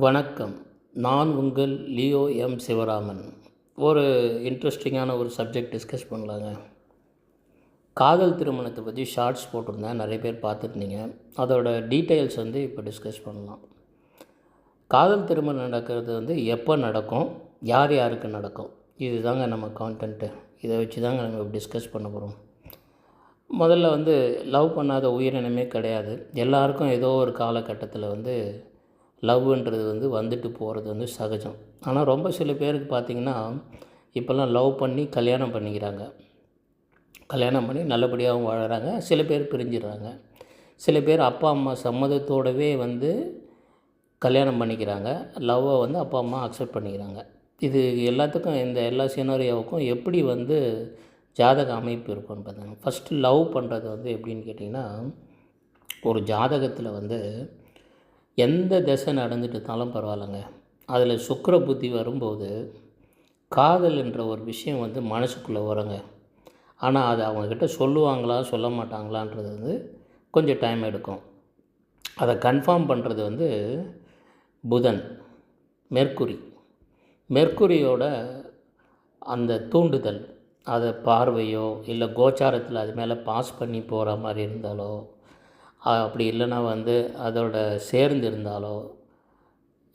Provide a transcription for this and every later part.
வணக்கம். நான் உங்கள் லியோ எம். சிவராமன். ஒரு இன்ட்ரெஸ்டிங்கான ஒரு சப்ஜெக்ட் டிஸ்கஸ் பண்ணலாங்க. காதல் திருமணத்தை பற்றி ஷார்ட்ஸ் போட்டிருந்தேன், நிறைய பேர் பார்த்துருந்தீங்க. அதோட டீட்டெயில்ஸ் இப்போ டிஸ்கஸ் பண்ணலாம். காதல் திருமணம் நடக்கிறது எப்போ நடக்கும், யார் யாருக்கு நடக்கும், இது தாங்க நம்ம கான்டென்ட்டு. இதை வச்சு தாங்க நம்ம டிஸ்கஸ் பண்ண போகிறோம். முதல்ல லவ் பண்ணாத உயிரினமே கிடையாது. எல்லாருக்கும் ஏதோ ஒரு காலகட்டத்தில் லவ்ன்றது வந்துட்டு போகிறது சகஜம். ஆனால் ரொம்ப சில பேருக்கு பார்த்திங்கன்னா, இப்போல்லாம் லவ் பண்ணி கல்யாணம் பண்ணிக்கிறாங்க. கல்யாணம் பண்ணி நல்லபடியாகவும் வாழறாங்க. சில பேர் பிரிஞ்சிடுறாங்க. சில பேர் அப்பா அம்மா சம்மதத்தோடவே கல்யாணம் பண்ணிக்கிறாங்க. லவ்வை அப்பா அம்மா அக்செப்ட் பண்ணிக்கிறாங்க. இது எல்லாத்துக்கும் எல்லா சினாரியோவுக்கும் எப்படி ஜாதக அமைப்பு இருக்கும்னு பார்த்தாங்க. ஃபஸ்ட்டு லவ் பண்ணுறது எப்படின்னு கேட்டிங்கன்னா, ஒரு ஜாதகத்தில் எந்த திசை நடந்துட்டு இருந்தாலும் பரவாயில்லைங்க, அதில் சுக்கிர புத்தி வரும்போது காதல் என்ற ஒரு விஷயம் மனசுக்குள்ளே வருங்க. ஆனால் அது அவங்கக்கிட்ட சொல்லுவாங்களா சொல்ல மாட்டாங்களான்றது கொஞ்சம் டைம் எடுக்கும். அதை கன்ஃபார்ம் பண்ணுறது புதன், மெர்க்குரியோட அந்த தூண்டுதல், அதை பார்வையோ இல்லை கோச்சாரத்தில் அது மேலே பாஸ் பண்ணி போகிற மாதிரி இருந்தாலோ, அப்படி இல்லைன்னா அதோட சேர்ந்து இருந்தாலோ,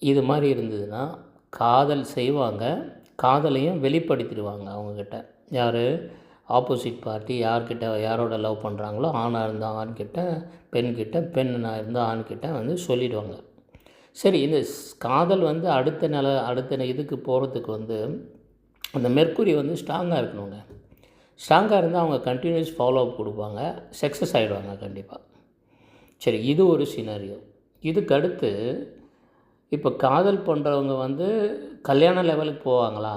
இது மாதிரி இருந்ததுன்னா காதல் செய்வாங்க. காதலையும் வெளிப்படுத்திடுவாங்க அவங்கக்கிட்ட. யார் ஆப்போசிட் பார்ட்டி யாரோட லவ் பண்ணுறாங்களோ, ஆணாக இருந்தால் ஆண்கிட்ட, பெண்கிட்ட, பெண்ணாக இருந்தால் ஆண்கிட்ட சொல்லிவிடுவாங்க. சரி, இந்த காதல் அடுத்த இதுக்கு போகிறதுக்கு அந்த மெர்க்குரி ஸ்ட்ராங்காக இருக்கணுங்க. ஸ்ட்ராங்காக இருந்தால் அவங்க கண்டினியூஸ் ஃபாலோ அப் கொடுப்பாங்க, சக்ஸஸ் ஆகிடுவாங்க கண்டிப்பாக. சரி, இது ஒரு சினாரியோ. இதுக்கு அடுத்து இப்போ காதல் பண்ணுறவங்க கல்யாண லெவலுக்கு போவாங்களா,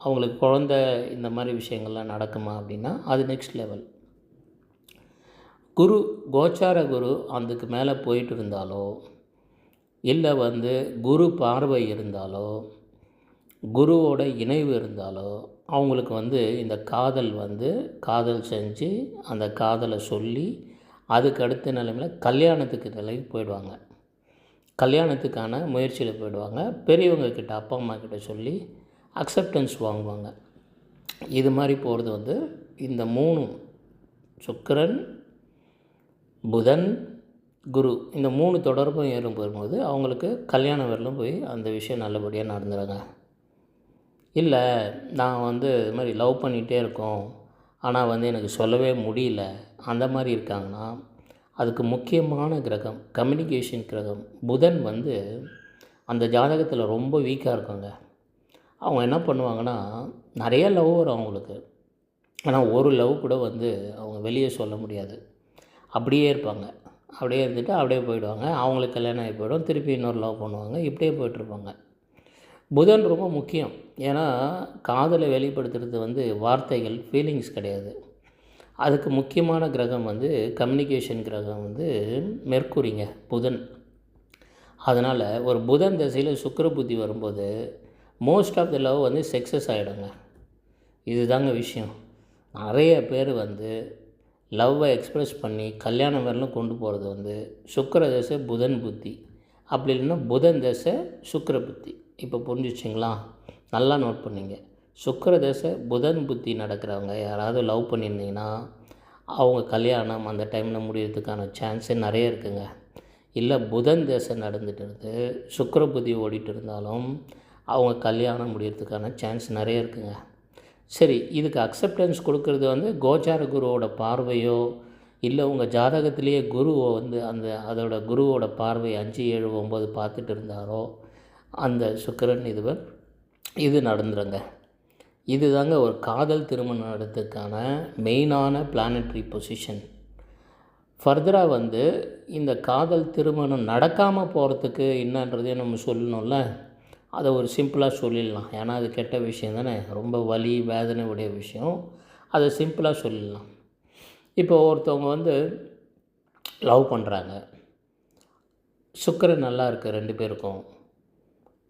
அவங்களுக்கு குழந்த இந்த மாதிரி விஷயங்கள்லாம் நடக்குமா அப்படின்னா, அது நெக்ஸ்ட் லெவல். கோச்சார குரு அதுக்கு மேலே போயிட்டு இருந்தாலோ, இல்லை குரு பார்வை இருந்தாலோ, குருவோட இணைவு இருந்தாலோ, அவங்களுக்கு இந்த காதல் செஞ்சு அந்த காதலை சொல்லி அதுக்கு அடுத்த நிலைமையில் கல்யாணத்துக்கு நிலைக்கு போயிடுவாங்க. கல்யாணத்துக்கான முயற்சியில் போயிடுவாங்க. பெரியவங்கக்கிட்ட, அப்பா அம்மா கிட்ட சொல்லி அக்செப்டன்ஸ் வாங்குவாங்க. இது மாதிரி போகிறது இந்த 3 சுக்கிரன், புதன், குரு, இந்த 3 தொடர்பும் ஏறும் போகும்போது அவங்களுக்கு கல்யாணம் வரலும் போய் அந்த விஷயம் நல்லபடியாக நடந்துடுங்க. இல்லை, நான் இது மாதிரி லவ் பண்ணிகிட்டே இருக்கோம், ஆனால் எனக்கு சொல்லவே முடியல, அந்த மாதிரி இருக்காங்கன்னா, அதுக்கு முக்கியமான கிரகம் கம்யூனிகேஷன் கிரகம் புதன் அந்த ஜாதகத்தில் ரொம்ப வீக்காக இருக்குங்க. அவங்க என்ன பண்ணுவாங்கன்னா, நிறைய லவ் வரும் அவங்களுக்கு, ஆனால் ஒரு லவ் கூட அவங்க வெளியே சொல்ல முடியாது. அப்படியே இருப்பாங்க. அப்படியே இருந்துட்டு அப்படியே போயிடுவாங்க. அவங்களுக்கு கல்யாணம் ஆகி போயிடும், திருப்பி இன்னொரு லவ் பண்ணுவாங்க, இப்படியே போய்ட்டுருப்பாங்க. புதன் ரொம்ப முக்கியம். ஏன்னா காதலை வெளிப்படுத்துறது வார்த்தைகள், ஃபீலிங்ஸ் கிடையாது. அதுக்கு முக்கியமான கிரகம் கம்யூனிகேஷன் கிரகம் மெர்க்குரிங்க, புதன். அதனால் ஒரு புதன் திசையில் சுக்கிர புத்தி வரும்போது most of the love success ஆகிடுங்க. இதுதாங்க விஷயம். நிறைய பேர் லவ்வை எக்ஸ்ப்ரெஸ் பண்ணி கல்யாணம் வரலும் கொண்டு போகிறது சுக்கிர தசை புதன் புத்தி, அப்படி இல்லைன்னா புதன் தசை சுக்கிர புத்தி. இப்போ புரிஞ்சிச்சிங்களா? நல்லா நோட் பண்ணிங்க. சுக்கிர தசை புதன் புத்தி நடக்கிறவங்க யாராவது லவ் பண்ணியிருந்தீங்கன்னா அவங்க கல்யாணம் அந்த டைமில் முடியறதுக்கான சான்ஸே நிறைய இருக்குங்க. இல்லை புதன் தசை நடந்துட்டு சுக்கிர புத்தி ஓடிட்டு இருந்தாலும் அவங்க கல்யாணம் முடியறதுக்கான சான்ஸ் நிறைய இருக்குங்க. சரி, இதுக்கு அக்செப்டன்ஸ் கொடுக்கறது கோச்சார குருவோட பார்வையோ, இல்லை உங்கள் ஜாதகத்திலேயே குருவை அதோட குருவோட பார்வை 5, 7, 9 பார்த்துட்டு இருந்தாரோ அந்த சுக்கிரன் இது நடந்துருங்க. இது தாங்க ஒரு காதல் திருமணம் நடத்துக்கான மெயினான பிளானட்ரி பொசிஷன். ஃபர்தராக இந்த காதல் திருமணம் நடக்காமல் போகிறதுக்கு என்னன்றதே நம்ம சொல்லணும்ல, அதை ஒரு சிம்பிளாக சொல்லிடலாம். ஏன்னா அது கெட்ட விஷயம் தானே, ரொம்ப வலி வேதனை உடைய விஷயம், அதை சிம்பிளாக சொல்லிடலாம். இப்போ ஒருத்தவங்க லவ் பண்ணுறாங்க, சுக்கிரன் நல்லா இருக்குது 2 பேருக்கும்.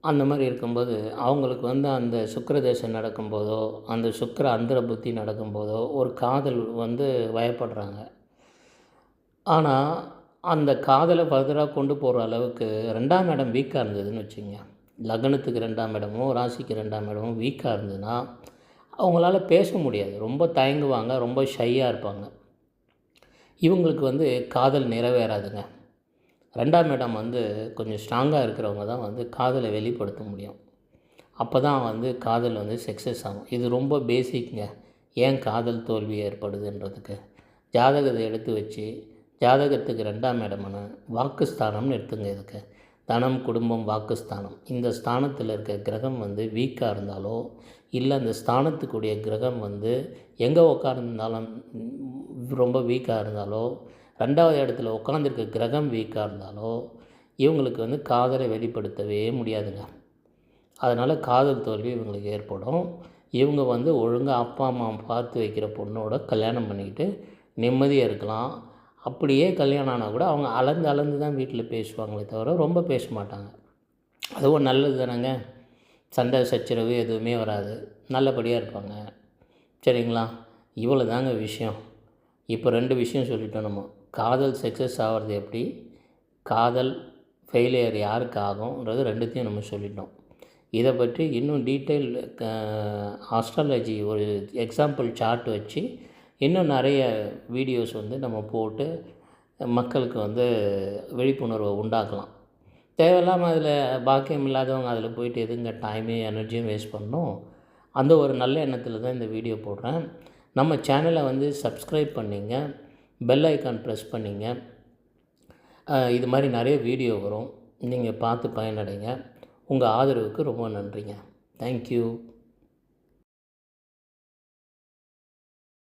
அந்த மாதிரி இருக்கும்போது அவங்களுக்கு அந்த சுக்கிர தசை நடக்கும்போதோ, அந்த சுக்கிர அந்தர புத்தி நடக்கும்போதோ ஒரு காதல் வயப்படுறாங்க. ஆனால் அந்த காதலை ஃபர்தராக கொண்டு போகிற அளவுக்கு 2ஆம் இடம் வீக்காக இருந்ததுன்னு வச்சுக்கங்க, லக்னத்துக்கு 2ஆம் இடமோ ராசிக்கு 2ஆம் இடமோ வீக்காக இருந்ததுன்னா அவங்களால பேச முடியாது, ரொம்ப தயங்குவாங்க, ரொம்ப ஷையாக இருப்பாங்க. இவங்களுக்கு வந்து காதல் நிறைவேறாதுங்க. 2ஆம் இடம் வந்து கொஞ்சம் ஸ்ட்ராங்காக இருக்கிறவங்க தான் வந்து காதலை வெளிப்படுத்த முடியும். அப்போ தான் வந்து காதல் வந்து சக்ஸஸ் ஆகும். இது ரொம்ப பேசிக்குங்க. ஏன் காதல் தோல்வி ஏற்படுதுன்றதுக்கு ஜாதகத்தை எடுத்து வச்சு, ஜாதகத்துக்கு 2ஆம் இடமான வாக்குஸ்தானம்னு எடுத்துங்க. இதுக்கு தனம், குடும்பம், வாக்குஸ்தானம், இந்த ஸ்தானத்தில் இருக்க கிரகம் வந்து வீக்காக இருந்தாலோ, இல்லை அந்த ஸ்தானத்துக்குரிய கிரகம் வந்து எங்கே உட்கார்ந்தாலும் ரொம்ப வீக்காக இருந்தாலோ, 2வது இடத்துல உட்காந்துருக்க கிரகம் வீக்காக இருந்தாலோ, இவங்களுக்கு வந்து காதலை வெளிப்படுத்தவே முடியாதுங்க. அதனால் காதல் தோல்வி இவங்களுக்கு ஏற்படும். இவங்க வந்து ஒழுங்காக அப்பா அம்மா பார்த்து வைக்கிற பொண்ணோட கல்யாணம் பண்ணிக்கிட்டு நிம்மதியாக இருக்கலாம். அப்படியே கல்யாணம் ஆனால் கூட அவங்க அளந்து அளந்து தான் வீட்டில் பேசுவாங்களே தவிர ரொம்ப பேச மாட்டாங்க. அதுவும் நல்லது தானேங்க. சண்டை சச்சரவு எதுவுமே வராது, நல்லபடியாக இருப்பாங்க. சரிங்களா? இவ்வளோ தாங்க விஷயம். இப்போ 2 விஷயம் சொல்லிட்டோம் நம்ம. காதல் சக்ஸஸ் ஆகிறது எப்படி, காதல் ஃபெயிலியர் யாருக்கு ஆகும்ன்றது 2த்தையும் நம்ம சொல்லிட்டோம். இதை பற்றி இன்னும் டீட்டெயில் ஆஸ்ட்ராலஜி ஒரு எக்ஸாம்பிள் சார்ட் வச்சு இன்னும் நிறைய வீடியோஸ் வந்து நம்ம போட்டு மக்களுக்கு வந்து விழிப்புணர்வை உண்டாக்கலாம். தேவையில்லாமல் அதில் பாக்கியம் இல்லாதவங்க அதில் போயிட்டு எதுங்க டைமே எனர்ஜியும் வேஸ்ட் பண்ணணும். அந்த ஒரு நல்ல எண்ணத்தில் தான் இந்த வீடியோ போடுறேன். நம்ம சேனலை வந்து சப்ஸ்கிரைப் பண்ணிங்க, பெல் ஐக்கான் ப்ரெஸ் பண்ணிங்க. இது மாதிரி நிறைய வீடியோ வரும், நீங்கள் பார்த்து பயனடைங்க. உங்கள் ஆதரவுக்கு ரொம்ப நன்றிங்க. தேங்க்யூ.